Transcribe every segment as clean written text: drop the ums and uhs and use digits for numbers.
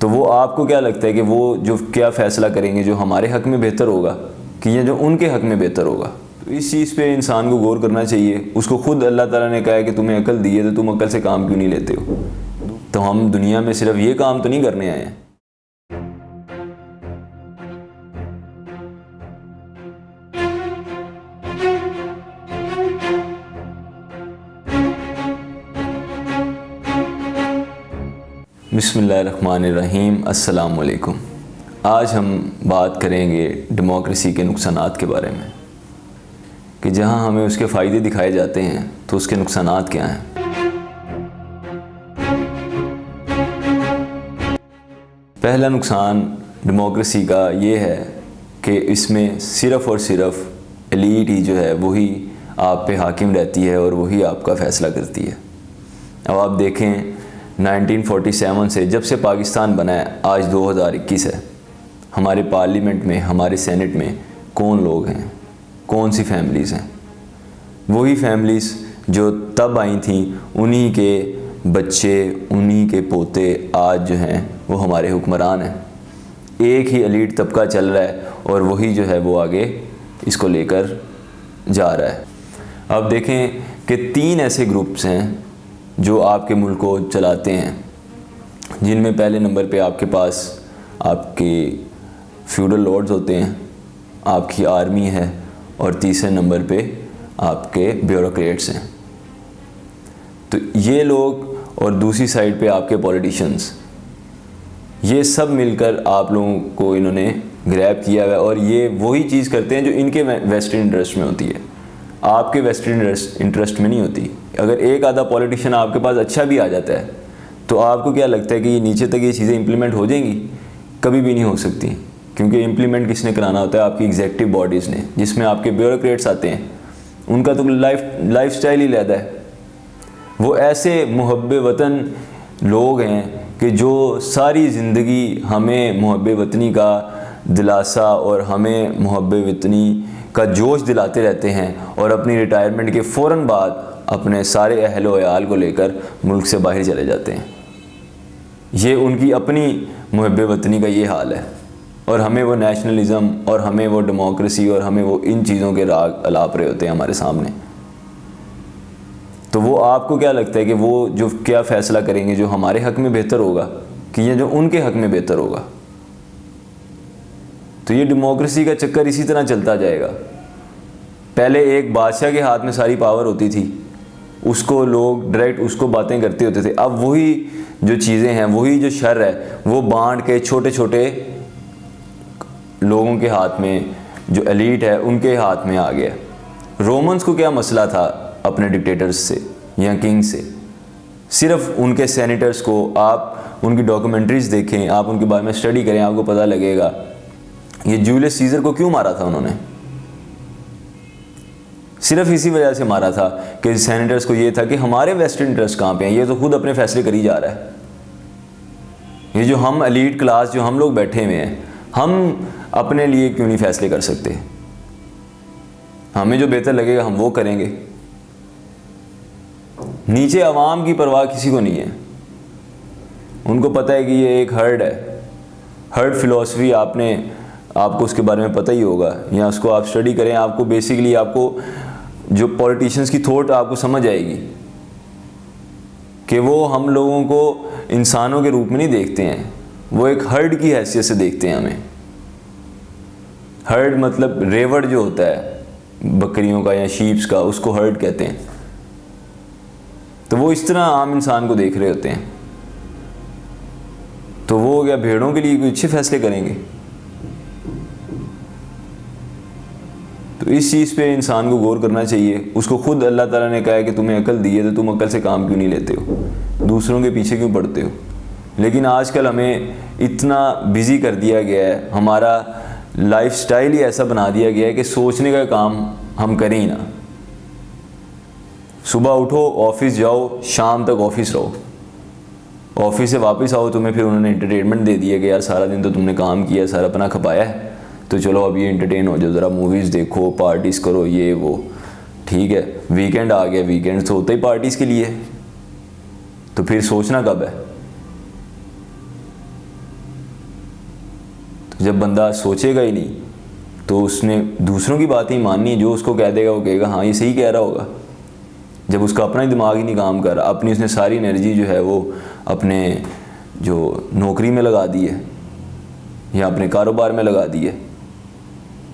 تو وہ آپ کو کیا لگتا ہے کہ وہ جو کیا فیصلہ کریں گے، جو ہمارے حق میں بہتر ہوگا کہ یہ جو ان کے حق میں بہتر ہوگا؟ تو اس چیز پہ انسان کو غور کرنا چاہیے. اس کو خود اللہ تعالیٰ نے کہا ہے کہ تمہیں عقل دی ہے تو تم عقل سے کام کیوں نہیں لیتے ہو؟ تو ہم دنیا میں صرف یہ کام تو نہیں کرنے آئے ہیں. بسم اللہ الرحمن الرحیم. السلام علیکم. آج ہم بات کریں گے ڈیموکریسی کے نقصانات کے بارے میں کہ جہاں ہمیں اس کے فائدے دکھائے جاتے ہیں تو اس کے نقصانات کیا ہیں. پہلا نقصان ڈیموکریسی کا یہ ہے کہ اس میں صرف اور صرف ایلیٹ ہی جو ہے وہی آپ پہ حاکم رہتی ہے اور وہی آپ کا فیصلہ کرتی ہے. اب آپ دیکھیں 1947 سے جب سے پاکستان بنا ہے آج 2021 ہے، ہمارے پارلیمنٹ میں، ہمارے سینٹ میں کون لوگ ہیں، کون سی فیملیز ہیں؟ وہی فیملیز جو تب آئی تھیں، انہی کے بچے، انہی کے پوتے آج جو ہیں وہ ہمارے حکمران ہیں. ایک ہی ایلیٹ طبقہ چل رہا ہے اور وہی جو ہے وہ آگے اس کو لے کر جا رہا ہے. اب دیکھیں کہ 3 ایسے گروپس ہیں جو آپ کے ملک کو چلاتے ہیں، جن میں پہلے نمبر پہ آپ کے پاس آپ کے فیوڈل لارڈز ہوتے ہیں، آپ کی آرمی ہے، اور تیسرے نمبر پہ آپ کے بیوروکریٹس ہیں. تو یہ لوگ اور دوسری سائڈ پہ آپ کے پولیٹیشنز، یہ سب مل کر آپ لوگوں کو انہوں نے گریب کیا ہے اور یہ وہی چیز کرتے ہیں جو ان کے ویسٹرن انٹرسٹ میں ہوتی ہے، آپ کے ویسٹرن انٹرسٹ میں نہیں ہوتی. اگر ایک آدھا پولیٹیشین آپ کے پاس اچھا بھی آ جاتا ہے تو آپ کو کیا لگتا ہے کہ یہ نیچے تک یہ چیزیں امپلیمنٹ ہو جائیں گی؟ کبھی بھی نہیں ہو سکتی، کیونکہ امپلیمنٹ کس نے کرانا ہوتا ہے؟ آپ کی ایگزیکٹو باڈیز نے، جس میں آپ کے بیوروکریٹس آتے ہیں. ان کا تو لائف سٹائل ہی علیحدہ ہے. وہ ایسے محب وطن لوگ ہیں کہ جو ساری زندگی ہمیں محب وطنی کا دلاسا اور ہمیں محب وطنی کا جوش دلاتے رہتے ہیں، اور اپنی ریٹائرمنٹ کے فوراً بعد اپنے سارے اہل و عیال کو لے کر ملک سے باہر چلے جاتے ہیں. یہ ان کی اپنی محب وطنی کا یہ حال ہے، اور ہمیں وہ نیشنلزم اور ہمیں وہ ڈیموکریسی اور ہمیں وہ ان چیزوں کے راگ الاپ رہے ہوتے ہیں ہمارے سامنے. تو وہ آپ کو کیا لگتا ہے کہ وہ جو کیا فیصلہ کریں گے، جو ہمارے حق میں بہتر ہوگا کہ یہ جو ان کے حق میں بہتر ہوگا؟ تو یہ ڈیموکریسی کا چکر اسی طرح چلتا جائے گا. پہلے ایک بادشاہ کے ہاتھ میں ساری پاور ہوتی تھی، اس کو لوگ ڈائریکٹ اس کو باتیں کرتے ہوتے تھے. اب وہی جو چیزیں ہیں، وہی جو شر ہے، وہ بانٹ کے چھوٹے چھوٹے لوگوں کے ہاتھ میں، جو ایلیٹ ہے ان کے ہاتھ میں آ گیا. رومنز کو کیا مسئلہ تھا اپنے ڈکٹیٹرز سے یا کنگ سے؟ صرف ان کے سینیٹرز کو، آپ ان کی ڈاکومنٹریز دیکھیں، آپ ان کے بارے میں اسٹڈی کریں، آپ کو پتہ لگے گا یہ جولیس سیزر کو کیوں مارا تھا انہوں نے. صرف اسی وجہ سے مارا تھا کہ سینیٹرز کو یہ تھا کہ ہمارے ویسٹرن انٹرسٹ کہاں پہ ہیں، یہ تو خود اپنے فیصلے کری جا رہا ہے. یہ جو ہم ایلیٹ کلاس جو ہم لوگ بیٹھے ہوئے ہیں، ہم اپنے لیے کیوں نہیں فیصلے کر سکتے؟ ہمیں جو بہتر لگے گا ہم وہ کریں گے. نیچے عوام کی پرواہ کسی کو نہیں ہے. ان کو پتہ ہے کہ یہ ایک ہرڈ ہے. ہرڈ فلاسفی آپ کو اس کے بارے میں پتہ ہی ہوگا، یا اس کو آپ اسٹڈی کریں، آپ کو بیسیکلی آپ کو جو پولیٹیشنز کی تھوٹ آپ کو سمجھ آئے گی کہ وہ ہم لوگوں کو انسانوں کے روپ میں نہیں دیکھتے ہیں، وہ ایک ہرڈ کی حیثیت سے دیکھتے ہیں ہمیں. ہرڈ مطلب ریوڑ جو ہوتا ہے بکریوں کا یا شیپس کا، اس کو ہرڈ کہتے ہیں. تو وہ اس طرح عام انسان کو دیکھ رہے ہوتے ہیں. تو وہ کیا بھیڑوں کے لیے کوئی اچھے فیصلے کریں گے؟ تو اس چیز پہ انسان کو غور کرنا چاہیے. اس کو خود اللہ تعالیٰ نے کہا ہے کہ تمہیں عقل دی ہے تو تم عقل سے کام کیوں نہیں لیتے ہو، دوسروں کے پیچھے کیوں پڑتے ہو؟ لیکن آج کل ہمیں اتنا بزی کر دیا گیا ہے، ہمارا لائف سٹائل ہی ایسا بنا دیا گیا ہے کہ سوچنے کا کام ہم کریں ہی نہ. صبح اٹھو، آفس جاؤ، شام تک آفس رہو، آفس سے واپس آؤ، تمہیں پھر انہوں نے انٹرٹینمنٹ دے دیا کہ یار سارا دن تو تم نے کام کیا، سارا اپنا کھپایا ہے، تو چلو اب یہ انٹرٹین ہو جاؤ، ذرا موویز دیکھو، پارٹیز کرو، یہ وہ. ٹھیک ہے، ویکینڈ آ گیا، ویکینڈ تو ہوتا ہی پارٹیز کے لیے، تو پھر سوچنا کب ہے؟ جب بندہ سوچے گا ہی نہیں تو اس نے دوسروں کی بات ہی ماننی ہے، جو اس کو کہہ دے گا وہ کہے گا ہاں یہ صحیح کہہ رہا ہوگا۔ جب اس کا اپنا ہی دماغ ہی نہیں کام کر رہا، اپنی اس نے ساری انرجی جو ہے وہ اپنے جو نوکری میں لگا دی ہے یا اپنے کاروبار میں لگا دی ہے،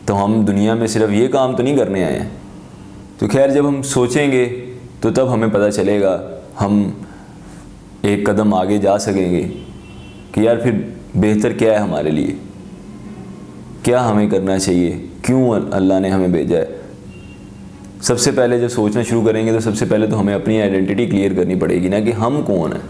تو ہم دنیا میں صرف یہ کام تو نہیں کرنے آئے ہیں۔ تو خیر جب ہم سوچیں گے تو تب ہمیں پتہ چلے گا، ہم ایک قدم آگے جا سکیں گے کہ یار پھر بہتر کیا ہے ہمارے لیے، کیا ہمیں کرنا چاہیے، کیوں اللہ نے ہمیں بھیجا ہے۔ سب سے پہلے جب سوچنا شروع کریں گے تو سب سے پہلے تو ہمیں اپنی آئیڈینٹی کلیئر کرنی پڑے گی نا کہ ہم کون ہیں۔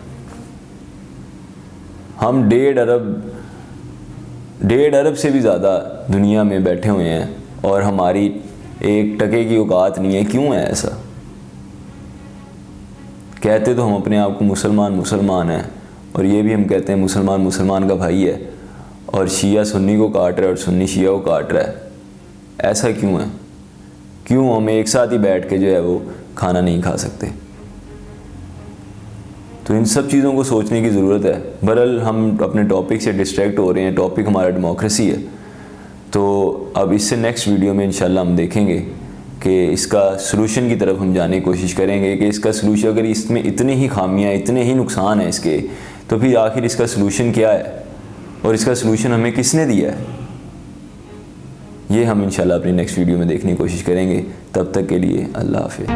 ہم 1.5 ارب سے بھی زیادہ دنیا میں بیٹھے ہوئے ہیں اور ہماری 1 ٹکے کی اوقات نہیں ہے، کیوں ہے ایسا؟ کہتے تو ہم اپنے آپ کو مسلمان ہیں، اور یہ بھی ہم کہتے ہیں مسلمان کا بھائی ہے، اور شیعہ سنی کو کاٹ رہا ہے اور سنی شیعہ کو کاٹ رہا ہے۔ ایسا کیوں ہے؟ کیوں ہم ایک ساتھ ہی بیٹھ کے جو ہے وہ کھانا نہیں کھا سکتے؟ تو ان سب چیزوں کو سوچنے کی ضرورت ہے۔ بہرحال ہم اپنے ٹاپک سے ڈسٹریکٹ ہو رہے ہیں، ٹاپک ہمارا ڈیموکریسی ہے، تو اب اس سے نیکسٹ ویڈیو میں انشاءاللہ ہم دیکھیں گے کہ اس کا سلوشن کی طرف ہم جانے کی کوشش کریں گے کہ اس کا سلوشن، اگر اس میں اتنے ہی خامیاں، اتنے ہی نقصان ہیں اس کے، تو پھر آخر اس کا سلوشن کیا ہے اور اس کا سلوشن ہمیں کس نے دیا ہے؟ یہ ہم انشاءاللہ اپنی نیکسٹ ویڈیو میں دیکھنے کی کوشش کریں گے۔ تب تک کے لیے اللہ حافظ۔